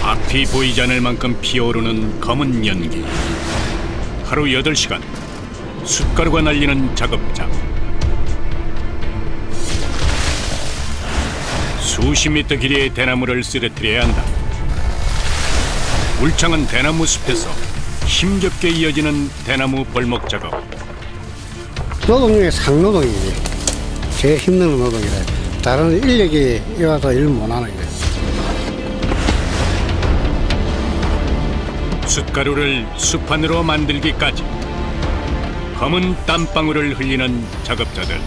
앞이 보이지 않을 만큼 피어오르는 검은 연기. 하루 8시간 숯가루가 날리는 작업장. 수십 미터 길이의 대나무를 쓰러뜨려야 한다. 울창한 대나무 숲에서 힘겹게 이어지는 대나무 벌목 작업. 노동 중에 상노동이지. 제일 힘든 노동이다. 다른 인력이 이와서 일 못하는 거야. 숯가루를 숯판으로 만들기까지 검은 땀방울을 흘리는 작업자들.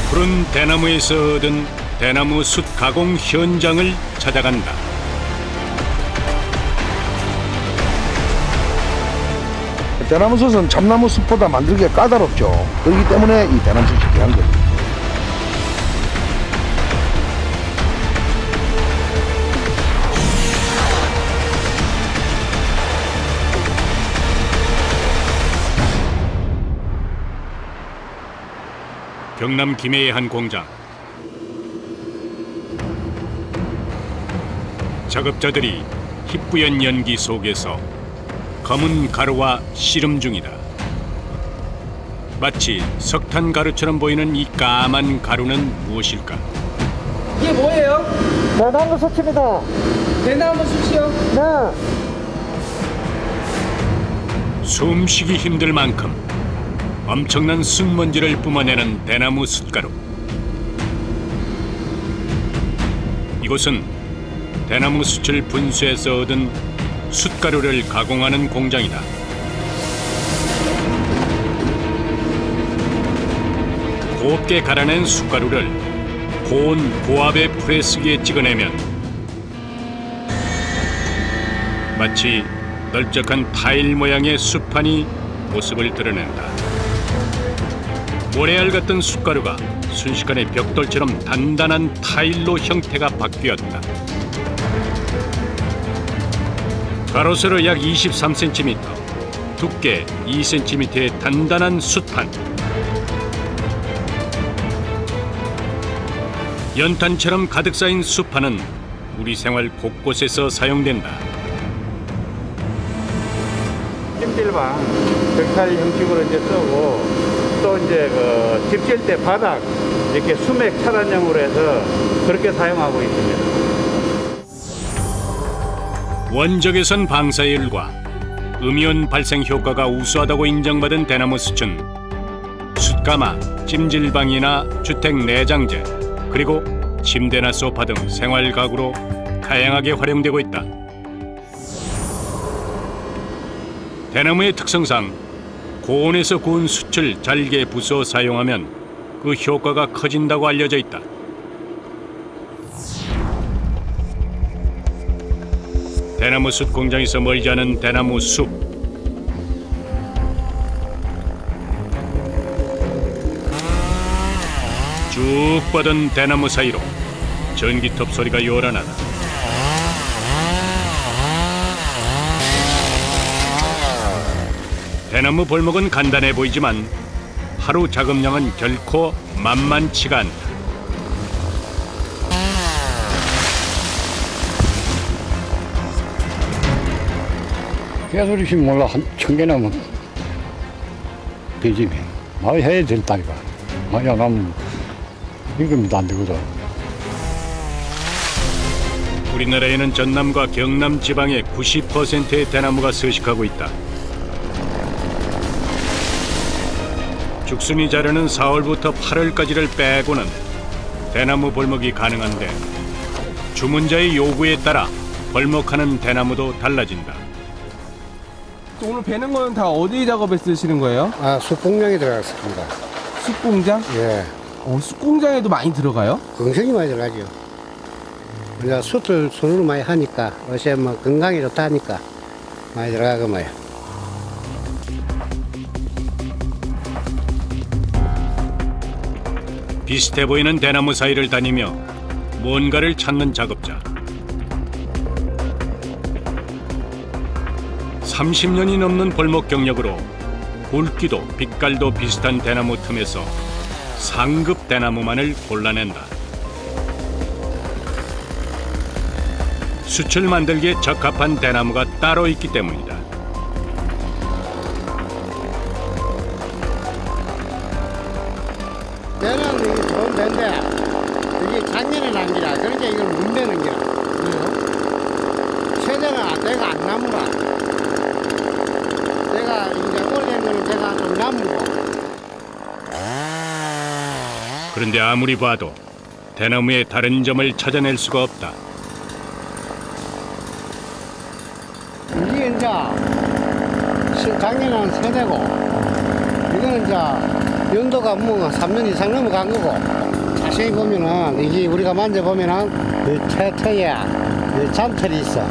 푸른 대나무에서 얻은 대나무 숯 가공 현장을 찾아간다. 대나무 숯은 참나무 숯보다 만들기가 까다롭죠. 그렇기 때문에 이 대나무 숯이 귀한 거예요. 경남 김해의 한 공장. 작업자들이 희뿌연 연기 속에서 검은 가루와 씨름 중이다. 마치 석탄 가루처럼 보이는 이 까만 가루는 무엇일까? 이게 뭐예요? 대나무 숯입니다. 대나무 숯이요? 네. 숨쉬기 힘들 만큼 엄청난 숯먼지를 뿜어내는 대나무 숯가루. 이곳은 대나무 숯을 분수해서 얻은 숯가루를 가공하는 공장이다. 곱게 갈아낸 숯가루를 고온 고압의 프레스기에 찍어내면 마치 널쩍한 타일 모양의 숯판이 모습을 드러낸다. 모래알 같던 숯가루가 순식간에 벽돌처럼 단단한 타일로 형태가 바뀌었다. 가로세로 약 23cm, 두께 2cm의 단단한 숯판. 연탄처럼 가득 쌓인 숯판은 우리 생활 곳곳에서 사용된다. 찜질방, 벽탈 형식으로 이제 쓰고, 또 이제 그 집질 때 바닥 이렇게 수맥 차단용으로 해서 그렇게 사용하고 있습니다. 원적외선 방사율과 음이온 발생 효과가 우수하다고 인정받은 대나무 숯은 숯가마, 찜질방이나 주택 내장재, 그리고 침대나 소파 등 생활 가구로 다양하게 활용되고 있다. 대나무의 특성상 고온에서 구운 숯을 잘게 부숴 사용하면 그 효과가 커진다고 알려져 있다. 대나무 숯 공장에서 멀지 않은 대나무 숲. 쭉 뻗은 대나무 사이로 전기톱 소리가 요란하다. 대나무 벌목은 간단해 보이지만 하루 작업량은 결코 만만치가 않다. 개소리씩 몰라. 한 1000개나면 되지. 많이 해야 된다니까. 많이 안 하면 임금도 안 되거든. 우리나라에는 전남과 경남 지방의 90%의 대나무가 서식하고 있다. 죽순이 자라는 4월부터 8월까지를 빼고는 대나무 벌목이 가능한데 주문자의 요구에 따라 벌목하는 대나무도 달라진다. 오늘 베는 거는 다 어디 작업에 쓰시는 거예요? 아, 숯공장에 들어갔습니다. 숯공장? 예. 숯공장에도 많이 들어가요? 굉장히 많이 들어가죠. 이제 숯을 손으로 많이 하니까, 어제 뭐 건강에 좋다니까 많이 들어가고 뭐요. 비슷해 보이는 대나무 사이를 다니며 뭔가를 찾는 작업자. 30년이 넘는 벌목 경력으로 굵기도 빛깔도 비슷한 대나무 틈에서 상급 대나무만을 골라낸다. 숯을 만들기에 적합한 대나무가 따로 있기 때문이다. 대는 이게 좋은 대인데 이게 작년에 난 기라. 그러니까 이걸 못 내는 기라. 최대가 내가 안 나무라. 내가 이제 올린 거는 내가 좀 나무고. 그런데 아무리 봐도 대나무의 다른 점을 찾아낼 수가 없다. 이게 이제 작년에 난 세대고 이거는 이제 연도가 뭐 3년 이상 넘어간 거고 자세히 보면은 이게 우리가 만져보면은 이 태태에 이 잔털이 있어.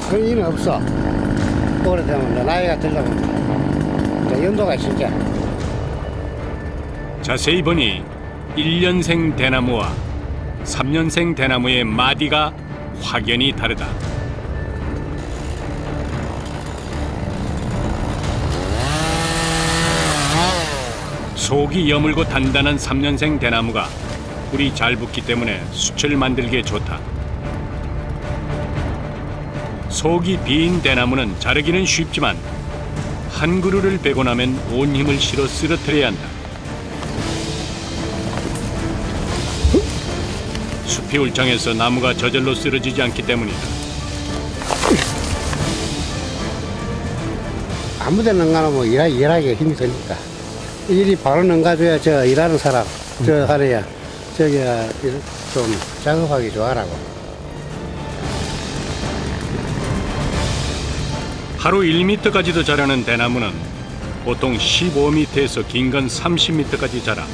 그런 일은 없어. 오래되면 이제 나이가 들다 보면 이제 연도가 있을게. 자세히 보니 1년생 대나무와 3년생 대나무의 마디가 확연히 다르다. 속이 여물고 단단한 3년생 대나무가 꿀이 잘 붙기 때문에 숯을 만들기에 좋다. 속이 빈 대나무는 자르기는 쉽지만 한 그루를 베고 나면 온 힘을 실어 쓰러뜨려야 한다. 숲이 울창해서 나무가 저절로 쓰러지지 않기 때문이다. 아무 데나 가나 뭐 일하기가 힘이 드니까 일이 바로 넘가줘야 저 일하는 사람 저 하래야 저기 좀 작업하기 좋아라고. 하루 1m까지도 자라는 대나무는 보통 15m에서 긴 건 30m까지 자라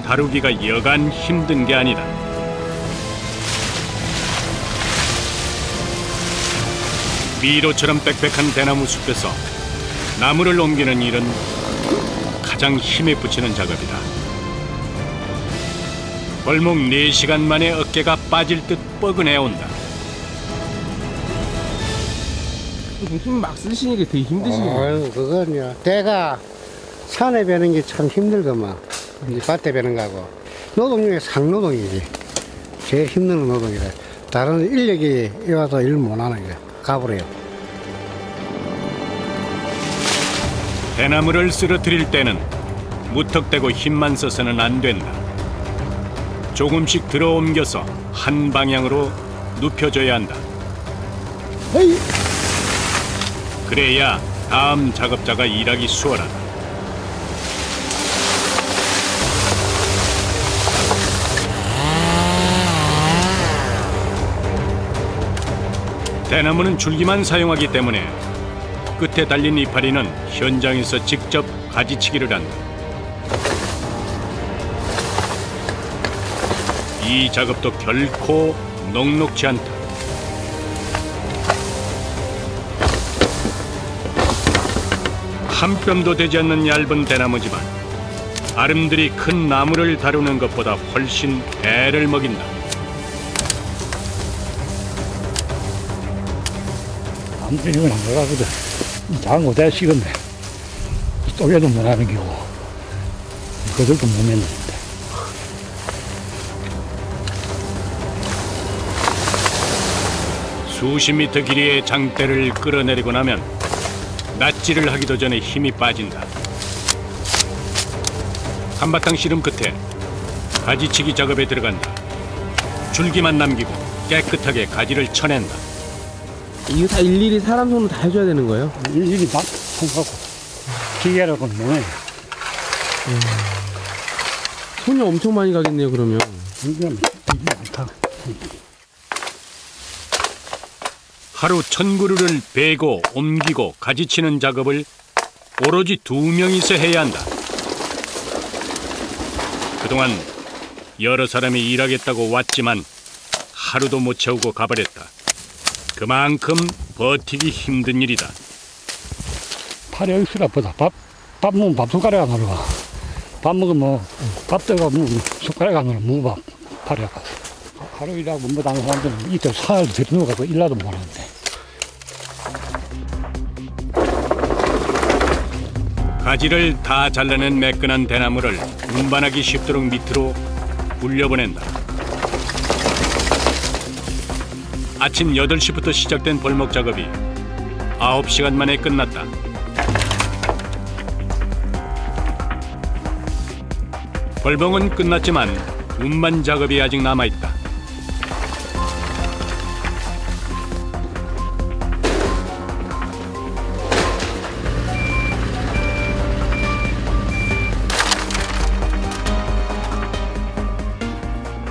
다루기가 여간 힘든 게 아니다. 미로처럼 빽빽한 대나무 숲에서 나무를 옮기는 일은 가장 힘에 부치는 작업이다. 벌목 4시간 만에 어깨가 빠질 듯 뻐근해온다. 힘 막 쓰시니까 되게 힘드시네요. 아유, 그건요. 대가 산에 베는 게 참 힘들더만. 이 밭에 베는 거하고. 노동 중에 상노동이지. 제일 힘든 노동이라. 다른 인력이 와서 일 못하는 게 가버려요. 대나무를 쓰러뜨릴 때는 무턱대고 힘만 써서는 안 된다. 조금씩 들어 옮겨서 한 방향으로 눕혀줘야 한다. 헤이. 그래야 다음 작업자가 일하기 수월하다. 대나무는 줄기만 사용하기 때문에 끝에 달린 이파리는 현장에서 직접 가지치기를 한다. 이 작업도 결코 녹록지 않다. 한 뼘도 되지 않는 얇은 대나무지만 아름드리 큰 나무를 다루는 것보다 훨씬 애를 먹인다. 아무튼 이건 안 들어가거든. 잘 못해 식은데 쪼개도 못하는 기고 그들도 못 맺는데. 수십 미터 길이의 장대를 끌어내리고 나면 낫지를 하기도 전에 힘이 빠진다. 한바탕 씨름 끝에 가지치기 작업에 들어간다. 줄기만 남기고 깨끗하게 가지를 쳐낸다. 이거 다 일일이 사람 손으로 다 해줘야 되는 거예요? 일일이 다 통하고 기계라고는 뭐해. 손이 엄청 많이 가겠네요, 그러면. 이건 많다. 하루 1000그루를 베고 옮기고 가지치는 작업을 오로지 2명이서 해야 한다. 그동안 여러 사람이 일하겠다고 왔지만 하루도 못 채우고 가버렸다. 그만큼 버티기 힘든 일이다. 팔이 여기 쓰라보다 밥 먹으면 밥 숟가락 안 올라가. 밥 먹으면 밥 떠가 숟가락 안 올라가. 무밥 팔이 아파. 하루 일하고 뭐 다른 사람들은 이틀 사흘 들여놓고 일라도 못하는데. 가지를 다 잘라낸 매끈한 대나무를 운반하기 쉽도록 밑으로 굴려보낸다. 아침 8시부터 시작된 벌목 작업이 9시간 만에 끝났다. 벌봉은 끝났지만 운반 작업이 아직 남아있다.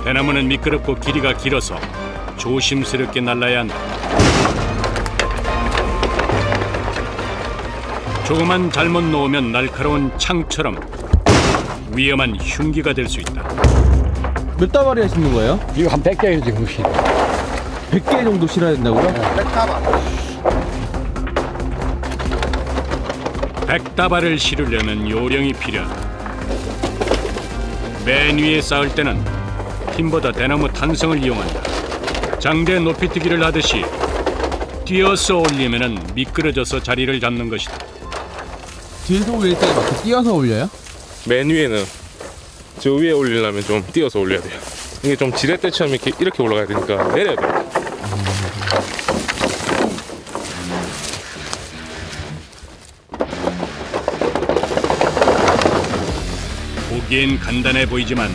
대나무는 미끄럽고 길이가 길어서 조심스럽게 날라야 한다. 조금만 잘못 놓으면 날카로운 창처럼 위험한 흉기가 될 수 있다. 몇 다발이 하시는 거예요? 이거 한 100개 지금 100개 정도 실어야 된다고요? 100다발을 실으려면 요령이 필요하다. 맨 위에 쌓을 때는 힘보다 대나무 탄성을 이용한다. 장대 높이뛰기를 하듯이 뛰어서 올리면 미끄러져서 자리를 잡는 것이다. 뒤에서 올릴 때 막 뛰어서 올려요? 맨 위에는 저 위에 올리려면 좀 띄어서 올려야 돼요. 이게 좀 지렛대처럼 이렇게 올라가야 되니까 내려야 돼요. 보기엔 간단해 보이지만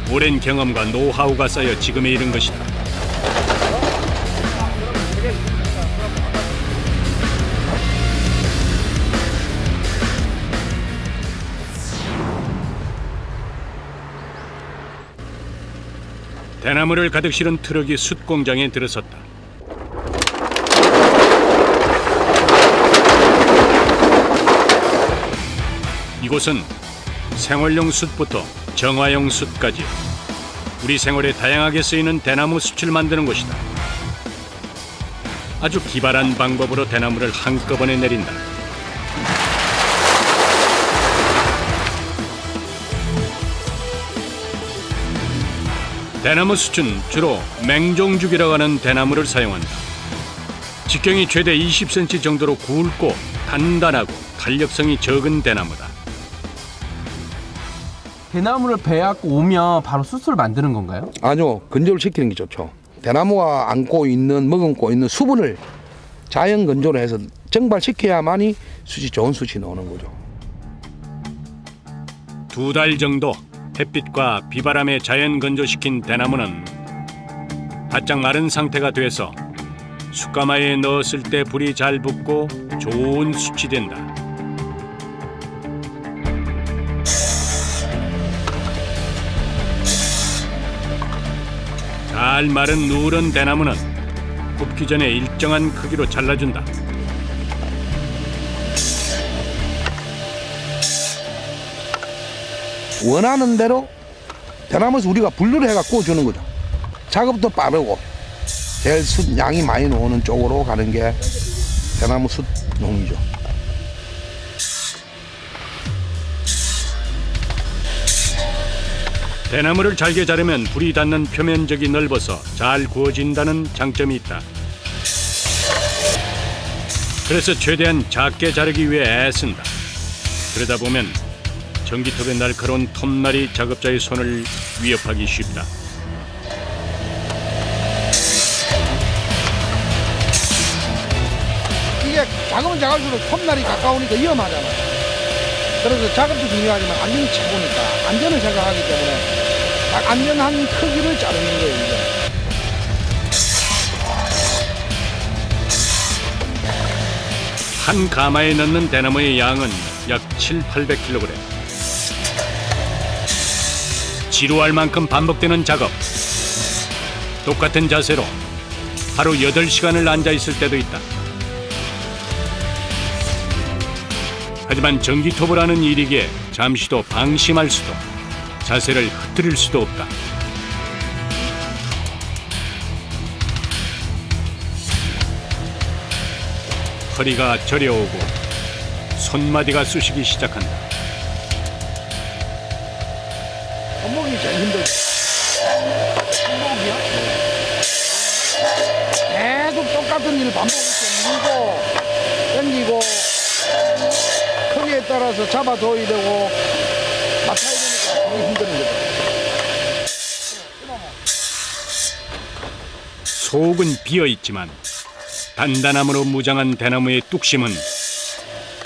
오랜 경험과 노하우가 쌓여 지금에 이른 것이다. 대나무를 가득 실은 트럭이 숯 공장에 들어섰다. 이곳은 생활용 숯부터 정화용 숯까지 우리 생활에 다양하게 쓰이는 대나무 숯을 만드는 곳이다. 아주 기발한 방법으로 대나무를 한꺼번에 내린다. 대나무 숯은 주로 맹종죽이라고 하는 대나무를 사용한다. 직경이 최대 20cm 정도로 굵고 단단하고 탄력성이 적은 대나무다. 대나무를 베앗고 오면 바로 숯을 만드는 건가요? 아니요, 건조를 시키는 게 좋죠. 대나무가 안고 있는, 머금고 있는 수분을 자연 건조를 해서 증발시켜야만이 숯이 좋은 숯이 나오는 거죠. 2달 정도 햇빛과 비바람에 자연 건조시킨 대나무는 바짝 마른 상태가 돼서 숯가마에 넣었을 때 불이 잘 붙고 좋은 숯이 된다. 잘 마른 누런 대나무는 굽기 전에 일정한 크기로 잘라준다. 원하는 대로 대나무에서 우리가 분류를 해가 구워주는 거죠. 작업도 빠르고 제일 숯 양이 많이 나오는 쪽으로 가는 게 대나무 숯 농이죠. 대나무를 잘게 자르면 불이 닿는 표면적이 넓어서 잘 구워진다는 장점이 있다. 그래서 최대한 작게 자르기 위해 애쓴다. 그러다 보면 전기톱의 날카로운 톱날이 작업자의 손을 위협하기 쉽다. 이게 작으면 작을수록 톱날이 가까우니까 위험하잖아요. 그래서 작업도 중요하지만 안전이 최고니까 안전을 생각하기 때문에 딱 안전한 크기를 자르는 거예요. 이제. 한 가마에 넣는 대나무의 양은 약 700~800kg. 지루할 만큼 반복되는 작업. 똑같은 자세로 하루 8시간을 앉아있을 때도 있다. 하지만 전기톱을 하는 일이기에 잠시도 방심할 수도, 자세를 흐트릴 수도 없다. 허리가 저려오고 손마디가 쑤시기 시작한다. 손목이 제일 힘들죠. 손목이요? 계속 똑같은 일을 반복해서 밀고 당기고 크기에 따라 자가라서 잡아둬야 되고 맡아야 되니까 되게 힘든 거죠. 속은 비어있지만 단단함으로 무장한 대나무의 뚝심은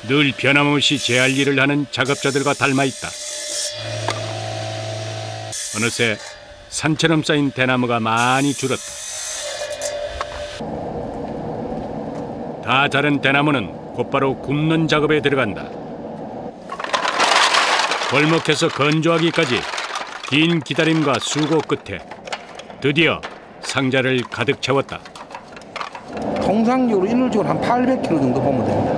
늘 변함없이 제할 일을 하는 작업자들과 닮아있다. 어느새 산처럼 쌓인 대나무가 많이 줄었다. 다 자른 대나무는 곧바로 굽는 작업에 들어간다. 벌목해서 건조하기까지 긴 기다림과 수고 끝에 드디어 상자를 가득 채웠다. 통상적으로 일률적으로 한 800kg 정도 보면 됩니다.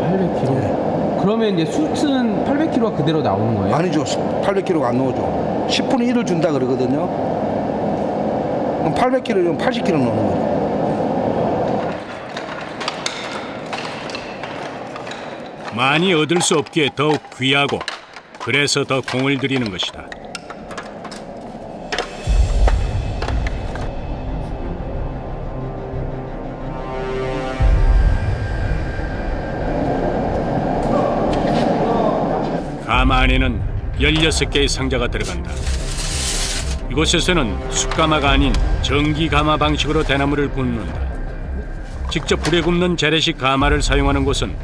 800kg. 네. 그러면 이제 숯은 800kg가 그대로 나오는 거예요? 아니죠. 800kg가 안 나오죠. 10분의 1을 준다 그러거든요. 그럼 800kg면 80kg 나오는 거죠. 많이 얻을 수 없기에 더욱 귀하고 그래서 더 공을 들이는 것이다. 가마 안에는 16개의 상자가 들어간다. 이곳에서는 숯가마가 아닌 전기가마 방식으로 대나무를 굽는다. 직접 불에 굽는 재래식 가마를 사용하는 곳은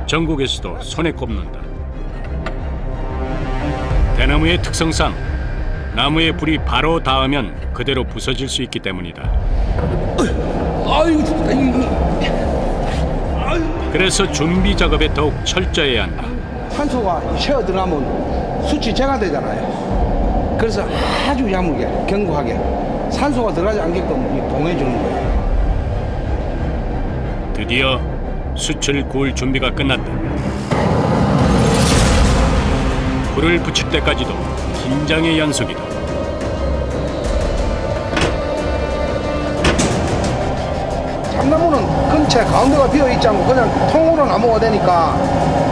전국에서도 손에 꼽는다. 대나무의 특성상 나무에 불이 바로 닿으면 그대로 부서질 수 있기 때문이다. 그래서 준비 작업에 더욱 철저해야 한다. 산소가 채어 들어가면 숯이 재가 되잖아요. 그래서 아주 야무게, 견고하게 산소가 들어가지 않게끔 동해 주는 거예요. 드디어 숯을 구울 준비가 끝났다. 불을 붙일 때까지도 긴장의 연속이다. 참나무는 근처에 가운데가 비어있지 않고 그냥 통으로 나무가 되니까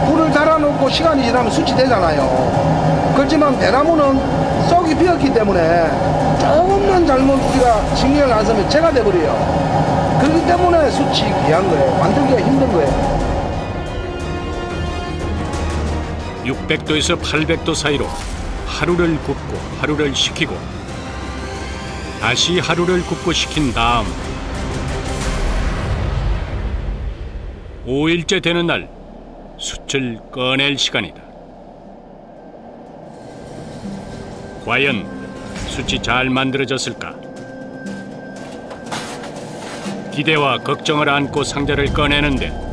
불을 달아놓고 시간이 지나면 숯이 되잖아요. 그렇지만 대나무는 쏙이 비었기 때문에 조금만 잘못 우리가 신경을 안 쓰면 재가 돼버려요. 그렇기 때문에 숯이 귀한 거예요. 만들기가 힘든 거예요. 600도에서 800도 사이로 하루를 굽고 하루를 식히고 다시 하루를 굽고 식힌 다음 5일째 되는 날 숯을 꺼낼 시간이다. 과연 숯이 잘 만들어졌을까? 기대와 걱정을 안고 상자를 꺼내는데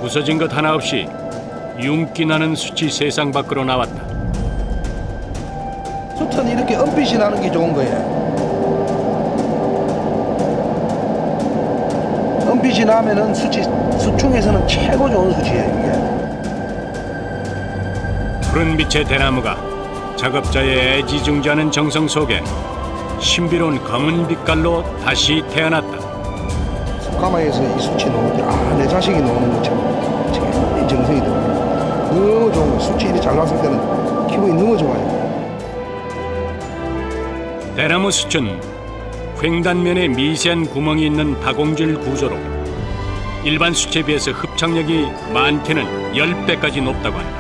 부서진 것 하나 없이 윤기 나는 숯이 세상 밖으로 나왔다. 숯은 이렇게 은빛이 나는 게 좋은 거예요. 은빛이 나면은 숯이 숯 중에서는 최고 좋은 숯이에요. 이게. 푸른 빛의 대나무가 작업자의 애지중지하는 정성 속에 신비로운 검은 빛깔로 다시 태어났다. 가마에서 이 숯이 나오면 내 자식이 나오는 것처럼 제일 정성이 들어요. 너무 좋은 거. 숯이 이렇게 잘 나왔을 때는 기분이 너무 좋아요. 대나무 숯은 횡단면에 미세한 구멍이 있는 다공질 구조로 일반 숯에 비해서 흡착력이 많게는 10배까지 높다고 한다.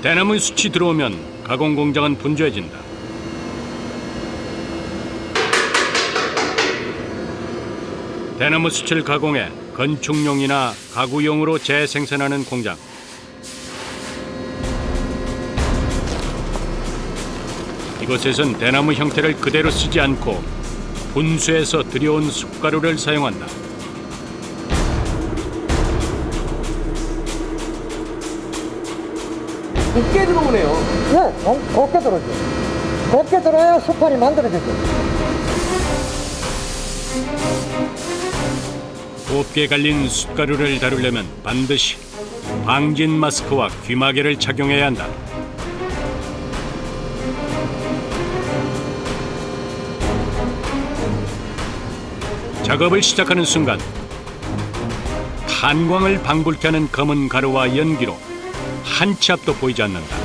대나무 숯이 들어오면 가공 공장은 분주해진다. 대나무 숯을 가공해 건축용이나 가구용으로 재생산하는 공장. 이곳에선 대나무 형태를 그대로 쓰지 않고 분수해서 들여온 숯가루를 사용한다. 곱게 들어오네요. 네, 곱게 들어오죠. 곱게 들어야 숯판이 만들어지죠. 곱게 갈린 숯가루를 다루려면 반드시 방진 마스크와 귀마개를 착용해야 한다. 작업을 시작하는 순간 탄광을 방불케 하는 검은 가루와 연기로 한 치 앞도 보이지 않는다.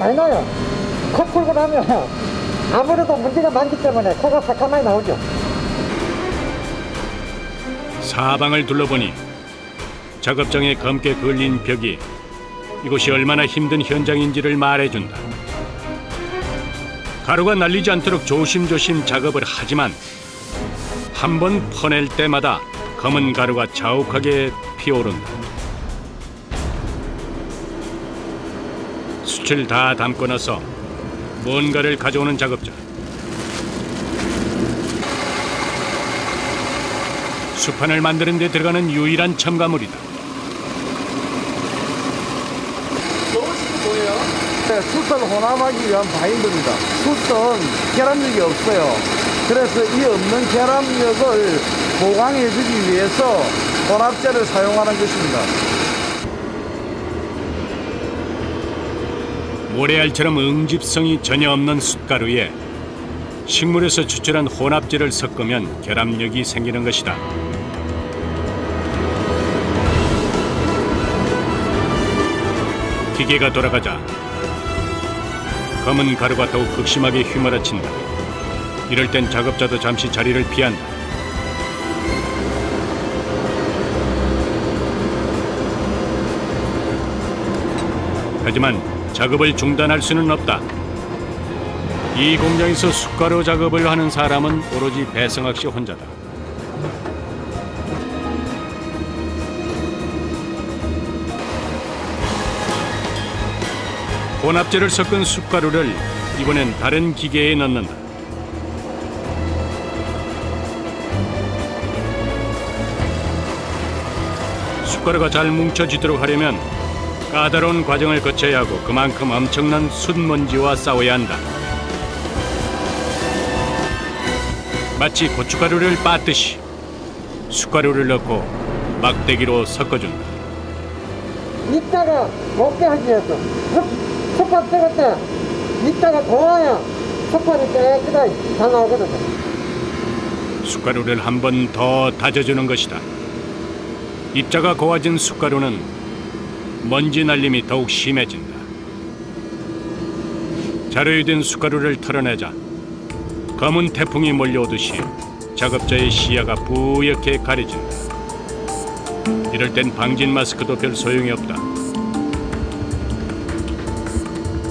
많이 나요. 코 풀고 나면 아무래도 문제가 많기 때문에 코가 새까맣게 나오죠. 사방을 둘러보니 작업장에 검게 걸린 벽이 이곳이 얼마나 힘든 현장인지를 말해준다. 가루가 날리지 않도록 조심조심 작업을 하지만 한 번 퍼낼 때마다 검은 가루가 자욱하게 피어오른다. 숯을 다 담고 나서 뭔가를 가져오는 작업자. 수판을 만드는 데 들어가는 유일한 첨가물이다. 네, 숯을 혼합하기 위한 바인더입니다. 숯은 결합력이 없어요. 그래서 이 없는 결합력을 보강해주기 위해서 혼합제를 사용하는 것입니다. 모래알처럼 응집성이 전혀 없는 숯가루에 식물에서 추출한 혼합제를 섞으면 결합력이 생기는 것이다. 기계가 돌아가자 검은 가루가 더욱 극심하게 휘몰아친다. 이럴 땐 작업자도 잠시 자리를 피한다. 하지만 작업을 중단할 수는 없다. 이 공장에서 숯가루 작업을 하는 사람은 오로지 배성학 씨 혼자다. 혼합제를 섞은 숯가루를 이번엔 다른 기계에 넣는다. 숯가루가 잘 뭉쳐지도록 하려면 까다로운 과정을 거쳐야 하고 그만큼 엄청난 숯먼지와 싸워야 한다. 마치 고춧가루를 빻듯이 숯가루를 넣고 막대기로 섞어준다. 이따가 먹게 하기 위해서 숯밥 찍을 때 이따가 고와야 숯밥이 깨끗하게 잘 나오거든요. 숯가루를 한 번 더 다져주는 것이다. 입자가 고와진 숯가루는 먼지 날림이 더욱 심해진다. 자료유된 숯가루를 털어내자 검은 태풍이 몰려오듯이 작업자의 시야가 뿌옇게 가려진다. 이럴 땐 방진 마스크도 별 소용이 없다.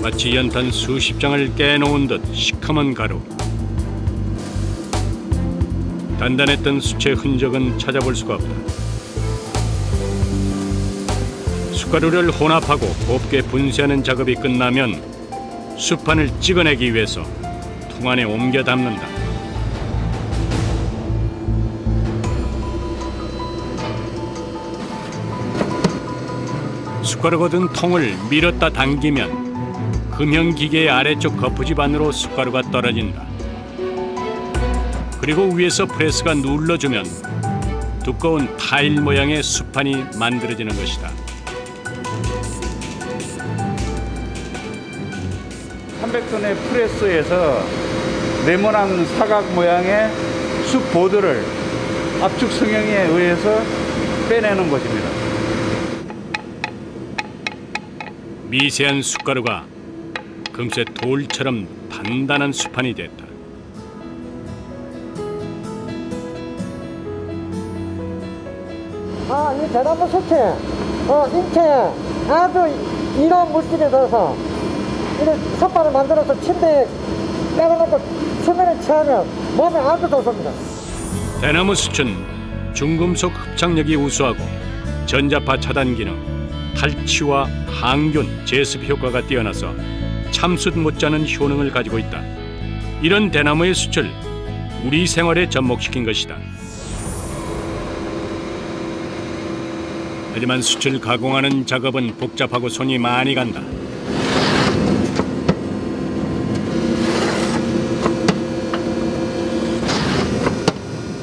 마치 연탄 수십 장을 깨놓은 듯 시커먼 가루. 단단했던 숯의 흔적은 찾아볼 수가 없다. 숯가루를 혼합하고 곱게 분쇄하는 작업이 끝나면 숯판을 찍어내기 위해서 통 안에 옮겨 담는다. 숯가루가 든 통을 밀었다 당기면 금형기계의 아래쪽 거푸집 안으로 숯가루가 떨어진다. 그리고 위에서 프레스가 눌러주면 두꺼운 타일 모양의 숯판이 만들어지는 것이다. 300톤의 프레스에서 네모난 사각 모양의 숯보드를 압축 성형에 의해서 빼내는 것입니다. 미세한 숯가루가 금세 돌처럼 단단한 숯판이 됐다. 이 대나무 숯이 인체에 아주 이로운 물질이 들어서 이런 솥밥을 만들어서 침대에 깔아놓고 수면에 취하면 몸에 아주 좋습니다. 대나무 숯은 중금속 흡착력이 우수하고 전자파 차단 기능, 탈취와 항균, 제습 효과가 뛰어나서 참숯 못지않은 효능을 가지고 있다. 이런 대나무의 숯을 우리 생활에 접목시킨 것이다. 하지만 숯을 가공하는 작업은 복잡하고 손이 많이 간다.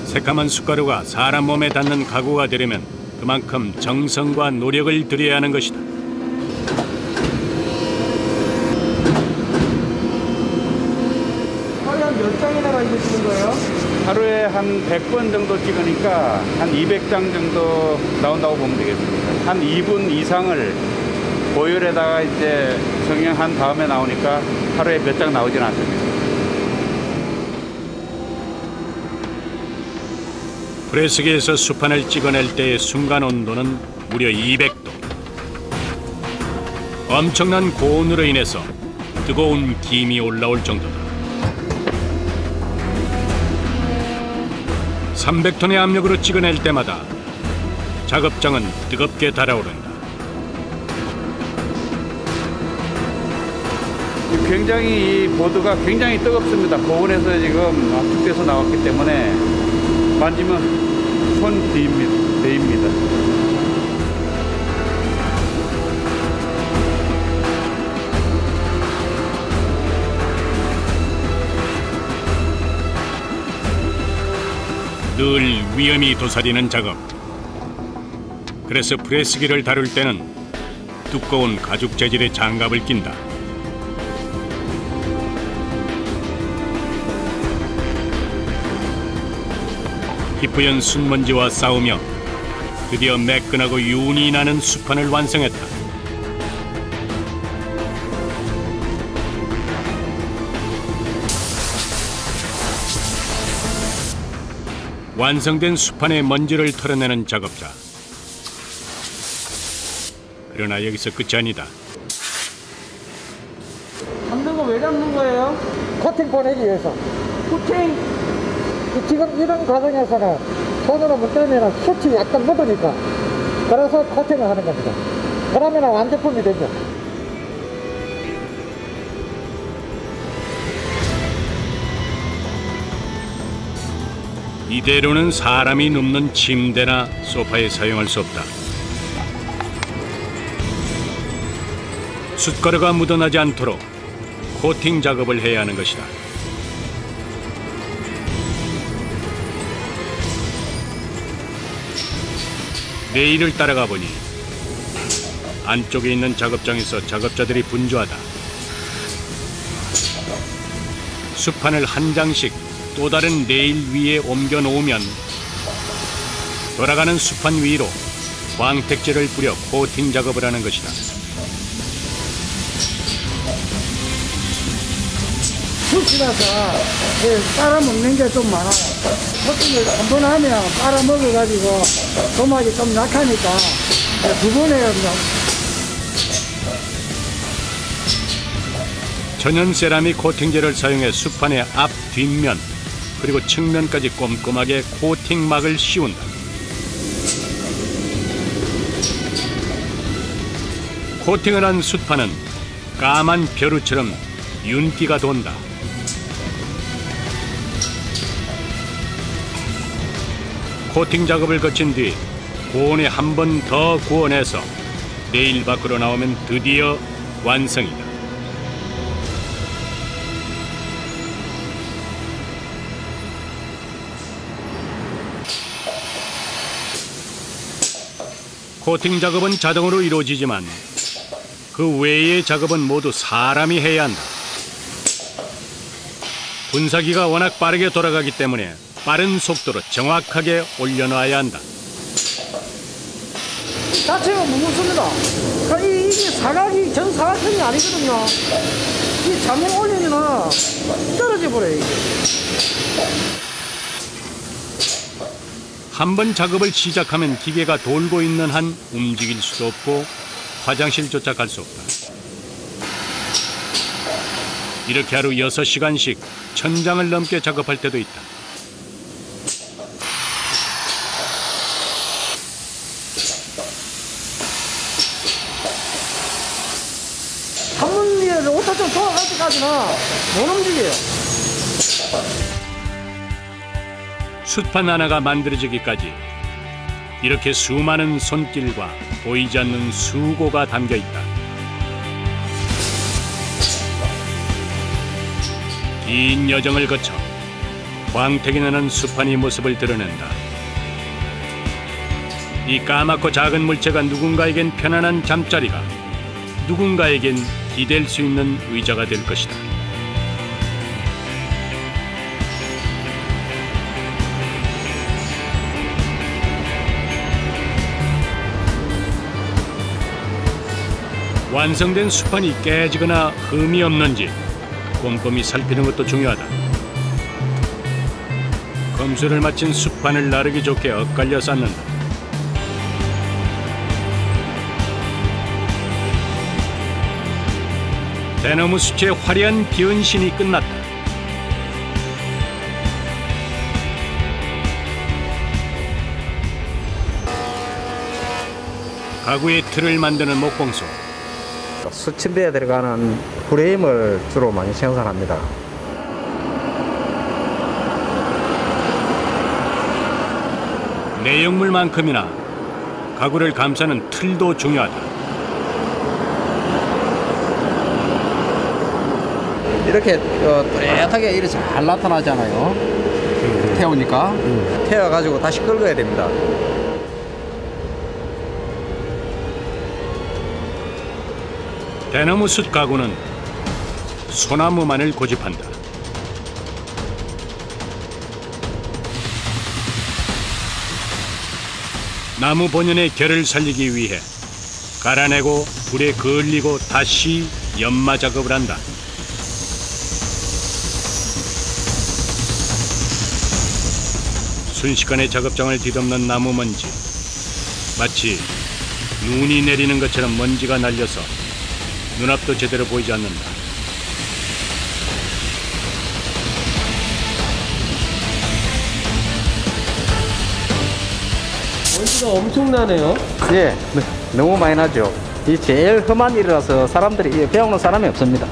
새까만 숯가루가 사람 몸에 닿는 가구가 되려면 그만큼 정성과 노력을 들여야 하는 것이다. 하루에 한 몇 장이나 만드시는 거예요? 하루에 한 100번 정도 찍으니까 한 200장 정도 나온다고 보면 되겠습니다. 한 2분 이상을 보일에다가 이제 성형한 다음에 나오니까 하루에 몇 장 나오진 않습니다. 프레스기에서 수판을 찍어낼 때의 순간 온도는 무려 200도. 엄청난 고온으로 인해서 뜨거운 김이 올라올 정도다. 300톤의 압력으로 찍어낼 때마다 작업장은 뜨겁게 달아오른다. 굉장히 이 보드가 굉장히 뜨겁습니다. 고온에서 지금 압축돼서 나왔기 때문에 만지면 손 데입니다. 늘 위험이 도사리는 작업. 그래서 프레스기를 다룰 때는 두꺼운 가죽 재질의 장갑을 낀다. 희뿌연 순먼지와 싸우며 드디어 매끈하고 윤이 나는 수판을 완성했다. 완성된 수판의 먼지를 털어내는 작업자. 그러나 여기서 끝이 아니다. 잡는 거 왜 잡는 거예요? 코팅 보내기 위해서. 코팅? 지금 이런 과정에서는 손으로 문대면 숯이 약간 묻으니까 그래서 코팅을 하는 겁니다. 그러면 완제품이 되죠. 이대로는 사람이 눕는 침대나 소파에 사용할 수 없다. 숯가루가 묻어나지 않도록 코팅 작업을 해야 하는 것이다. 레일을 따라가 보니 안쪽에 있는 작업장에서 작업자들이 분주하다. 수판을 한 장씩 또 다른 레일 위에 옮겨 놓으면 돌아가는 수판 위로 광택제를 뿌려 코팅 작업을 하는 것이다. 숯이라서 빨아먹는 게 좀 많아요. 코팅을 한 번 하면 빨아먹어가지고 도막이 좀 약하니까 두 번 해요. 그냥. 천연 세라믹 코팅제를 사용해 수판의 앞, 뒷면 그리고 측면까지 꼼꼼하게 코팅막을 씌운다. 코팅을 한 숯판은 까만 벼루처럼 윤기가 돈다. 코팅 작업을 거친 뒤 고온에 한 번 더 구워내서 레일 밖으로 나오면 드디어 완성이다. 코팅 작업은 자동으로 이루어지지만 그 외의 작업은 모두 사람이 해야 한다. 분사기가 워낙 빠르게 돌아가기 때문에 빠른 속도로 정확하게 올려놔야 한다. 자체가 무겁습니다. 이게 사각이 정사각형이 아니거든요. 이 잘못 올리면 떨어져 버려요. 이게. 한 번 작업을 시작하면 기계가 돌고 있는 한 움직일 수도 없고 화장실조차 갈 수 없다. 이렇게 하루 6시간씩 1000장을 넘게 작업할 때도 있다. 한 번 위에 오타 좀 돌아갈 때까지는 못 움직여요. 숯판 하나가 만들어지기까지 이렇게 수많은 손길과 보이지 않는 수고가 담겨 있다. 긴 여정을 거쳐 광택이 나는 수판이 모습을 드러낸다. 이 까맣고 작은 물체가 누군가에겐 편안한 잠자리가, 누군가에겐 기댈 수 있는 의자가 될 것이다. 완성된 숯판이 깨지거나 흠이 없는지 꼼꼼히 살피는 것도 중요하다. 검수를 마친 숯판을 나르기 좋게 엇갈려 쌓는다. 대나무 숯의 화려한 변신이 끝났다. 가구의 틀을 만드는 목공소. 숯침대에 들어가는 프레임을 주로 많이 생산합니다. 내용물만큼이나 가구를 감싸는 틀도 중요하다. 이렇게 뚜렷하게 이렇게 잘 나타나잖아요. 태우니까 태워가지고 다시 긁어야 됩니다. 대나무 숯 가구는 소나무만을 고집한다. 나무 본연의 결을 살리기 위해 갈아내고 불에 그을리고 다시 연마 작업을 한다. 순식간에 작업장을 뒤덮는 나무 먼지. 마치 눈이 내리는 것처럼 먼지가 날려서 눈앞도 제대로 보이지 않는다. 먼지가 엄청나네요. 예, 너무 많이 나죠. 이 제일 험한 일이라서 사람들이 배우는 사람이 없습니다.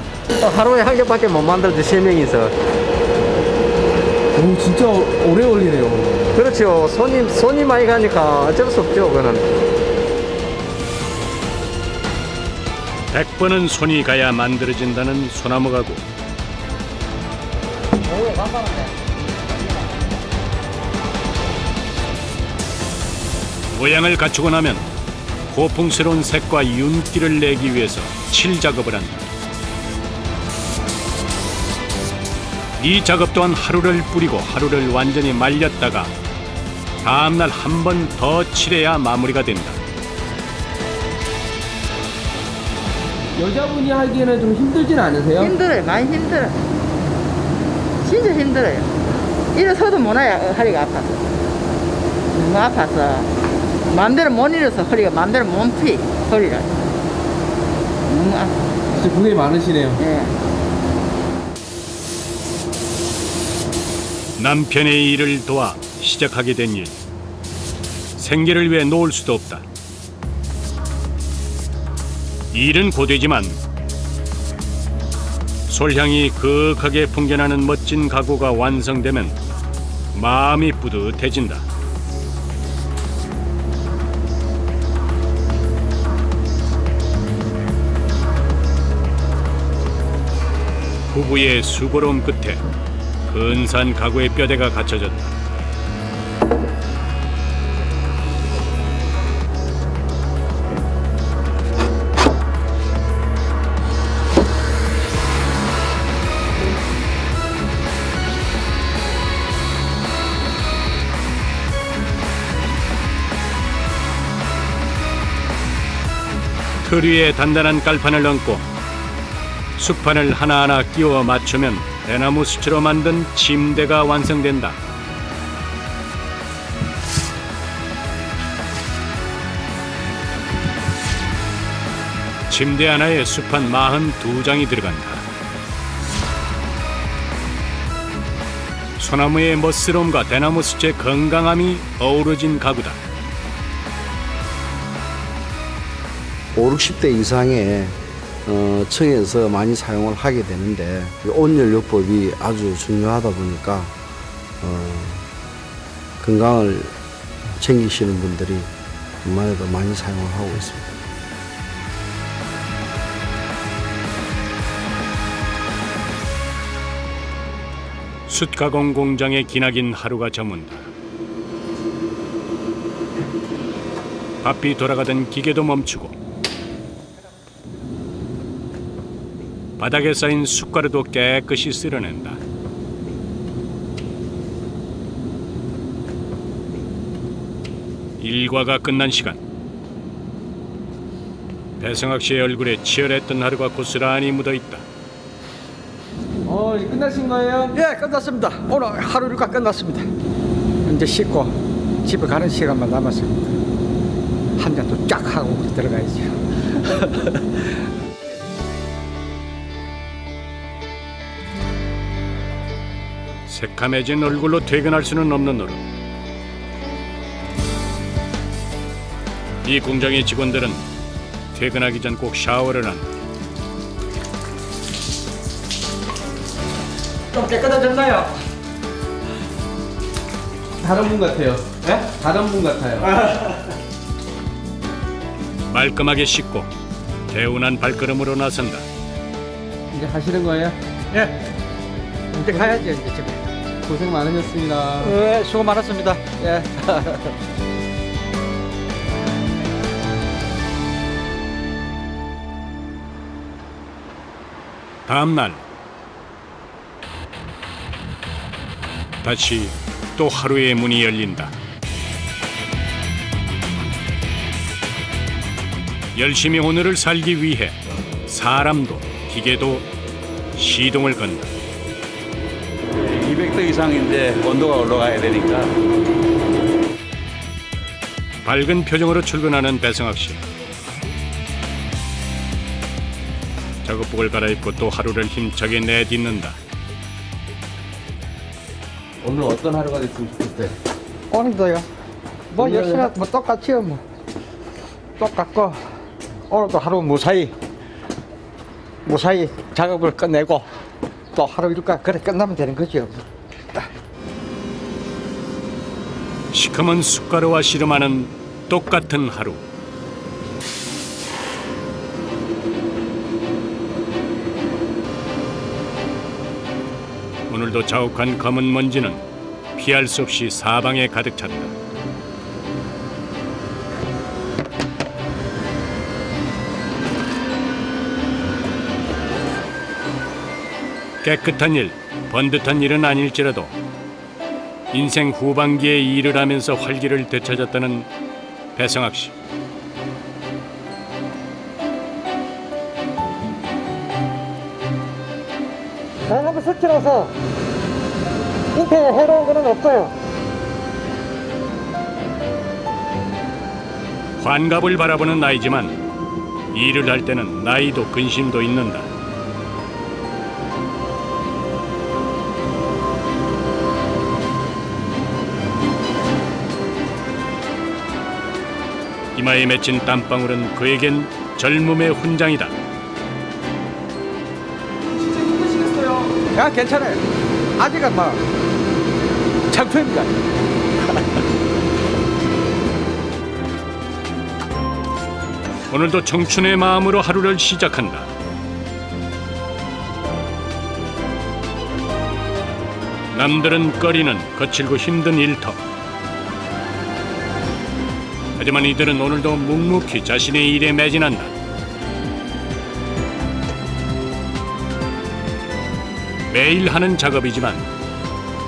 하루에 한 개밖에 못 만들지 3명이서. 오, 진짜 오래 걸리네요. 그렇죠. 손이 많이 가니까 어쩔 수 없죠. 그거는. 100번은 손이 가야 만들어진다는 소나무 가구. 모양을 갖추고 나면 고풍스러운 색과 윤기를 내기 위해서 칠 작업을 한다. 이 작업 또한 하루를 뿌리고 하루를 완전히 말렸다가 다음날 한 번 더 칠해야 마무리가 된다. 여자분이 하기에는 좀 힘들진 않으세요? 힘들어요. 많이 힘들어요. 진짜 힘들어요. 일어서도 못해요. 허리가 아파서. 너무 아파서 마음대로 못 일어서 허리가 마음대로 못 피. 허리가 너무 아파. 진짜 고생이 많으시네요. 예. 남편의 일을 도와 시작하게 된 일. 생계를 위해 놓을 수도 없다. 일은 고되지만 솔향이 그윽하게 풍겨나는 멋진 가구가 완성되면 마음이 뿌듯해진다. 부부의 수고로움 끝에 근사한 가구의 뼈대가 갖춰졌다. 틀 위에 단단한 깔판을 얹고 숯판을 하나하나 끼워 맞추면 대나무 숯으로 만든 침대가 완성된다. 침대 하나에 숯판 42장이 들어간다. 소나무의 멋스러움과 대나무 숯의 건강함이 어우러진 가구다. 5, 60대 이상의 층에서 많이 사용을 하게 되는데 온연료법이 아주 중요하다 보니까 건강을 챙기시는 분들이 웬만해도 많이 사용을 하고 있습니다. 숯 가공 공장의 기나긴 하루가 저문다. 바삐 돌아가던 기계도 멈추고 바닥에 쌓인 숯가루도 깨끗이 쓸어낸다. 일과가 끝난 시간. 배성학 씨의 얼굴에 치열했던 하루가 고스란히 묻어있다. 이제 끝나신 거예요? 예, 끝났습니다. 오늘 하루 일과 끝났습니다. 이제 씻고 집에 가는 시간만 남았습니다. 한 잔 또 쫙 하고 들어가야죠. 새카매진 얼굴로 퇴근할 수는 없는 노릇. 이 공장의 직원들은 퇴근하기 전 꼭 샤워를 한다. 좀 깨끗해졌나요? 다른 분 같아요. 예? 다른 분 같아요. 말끔하게 씻고 개운한 발걸음으로 나선다. 이제 가시는 거예요? 예. 이제 가야죠, 이제 집에. 고생 많으셨습니다. 예, 수고 많았습니다. 예. 다음 날 다시 또 하루의 문이 열린다. 열심히 오늘을 살기 위해 사람도 기계도 시동을 건다. 200도 이상인데 온도가 올라가야 되니까. 밝은 표정으로 출근하는 배성학 씨. 작업복을 갈아입고 또 하루를 힘차게 내딛는다. 오늘 어떤 하루가 됐으면 좋겠어요? 오늘도요. 뭐 열심히 뭐 똑같이요, 뭐. 똑같고 오늘도 하루 무사히 작업을 끝내고 또 하루 일과 그래 끝나면 되는 거죠. 시커먼 숟가루와 씨름하는 똑같은 하루. 오늘도 자욱한 검은 먼지는 피할 수 없이 사방에 가득 찼다. 깨끗한 일, 번듯한 일은 아닐지라도 인생 후반기에 일을 하면서 활기를 되찾았다는 배성학 씨. 대나무 숲이라서 인체에 해로운 거는 없어요. 환갑을 바라보는 나이지만 일을 할 때는 나이도 근심도 있는다. 이마에 맺힌 땀방울은 그에겐 젊음의 훈장이다. 진짜 힘드시겠어요? 야, 괜찮아요. 아직은 뭐 장표입니다. 오늘도 청춘의 마음으로 하루를 시작한다. 남들은 꺼리는 거칠고 힘든 일터. 하지만 이들은 오늘도 묵묵히 자신의 일에 매진한다. 매일 하는 작업이지만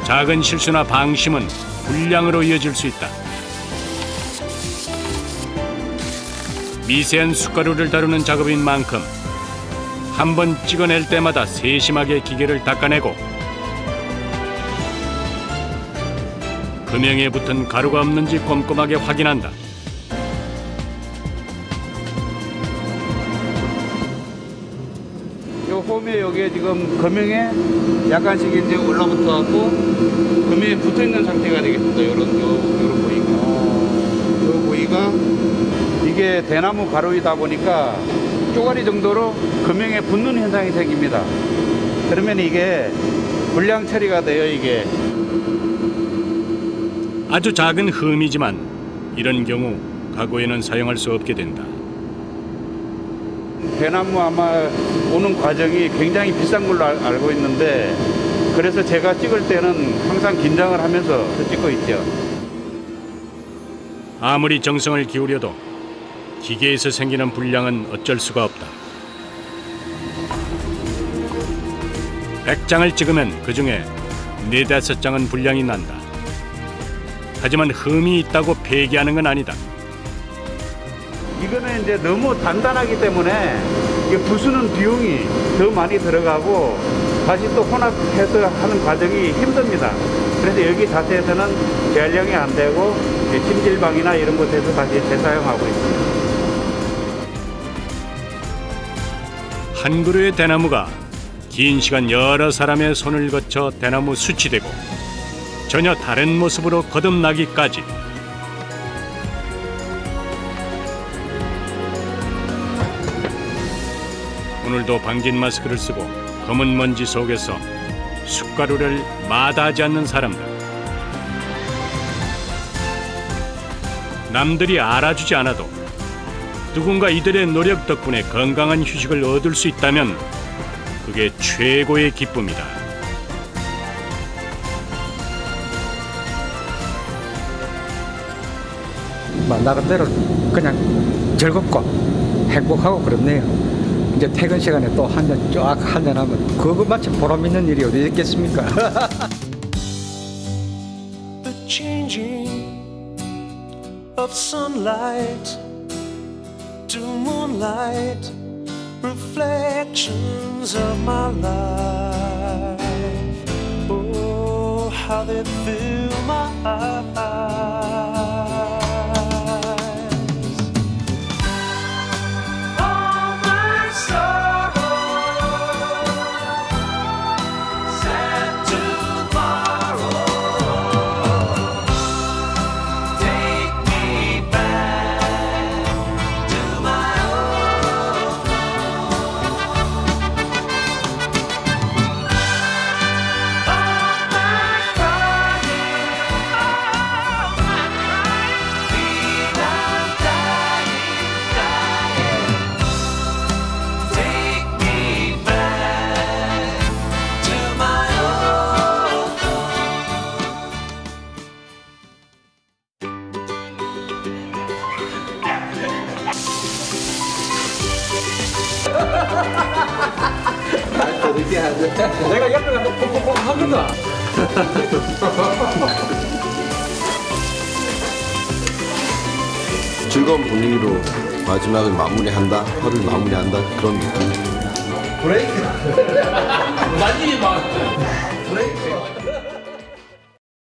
작은 실수나 방심은 불량으로 이어질 수 있다. 미세한 숟가루를 다루는 작업인 만큼 한 번 찍어낼 때마다 세심하게 기계를 닦아내고 금형에 붙은 가루가 없는지 꼼꼼하게 확인한다. 요 홈에 여기에 지금 금형에 약간씩 이제 올라붙어 갖고 금형에 붙어 있는 상태가 되겠습니다. 요런 부위가. 요 부위가 이게 대나무 가루이다 보니까 쪼가리 정도로 금형에 붙는 현상이 생깁니다. 그러면 이게 불량 처리가 돼요, 이게. 아주 작은 흠이지만 이런 경우 가구에는 사용할 수 없게 된다. 대나무 아마 오는 과정이 굉장히 비싼 걸로 알고 있는데 그래서 제가 찍을 때는 항상 긴장을 하면서 찍고 있죠. 아무리 정성을 기울여도 기계에서 생기는 불량은 어쩔 수가 없다. 100장을 찍으면 그중에 4~5장은 불량이 난다. 하지만 흠이 있다고 폐기하는 건 아니다. 이거는 이제 너무 단단하기 때문에 이게 부수는 비용이 더 많이 들어가고 다시 또 혼합해서 하는 과정이 힘듭니다. 그래서 여기 자체에서는 재활용이 안 되고 찜질방이나 이런 곳에서 다시 재사용하고 있습니다. 한 그루의 대나무가 긴 시간 여러 사람의 손을 거쳐 대나무 수치되고 전혀 다른 모습으로 거듭나기까지. 오늘도 방진 마스크를 쓰고 검은 먼지 속에서 숯가루를 마다하지 않는 사람들. 남들이 알아주지 않아도 누군가 이들의 노력 덕분에 건강한 휴식을 얻을 수 있다면 그게 최고의 기쁨이다. 나름대로 그냥 즐겁고 행복하고 그렇네요. 이제 퇴근 시간에 또 한 잔 쫙 한잔하면 그거 마침 보람 있는 일이 어디 있겠습니까? The changing of sunlight to moonlight, reflections of my life. Oh, how they fill my eyes. All my sorrow, sad tomorrow. Take me back to my old home. All my crying, all my crying, feel I'm dying, dying. Take me back to my old home. 내가 옆에 가서 콕콕콕 하거든. 즐거운 분위기로 마지막을 마무리한다, 하루를 마무리한다 그런 느낌. 브레이크. 많이 막 브레이크.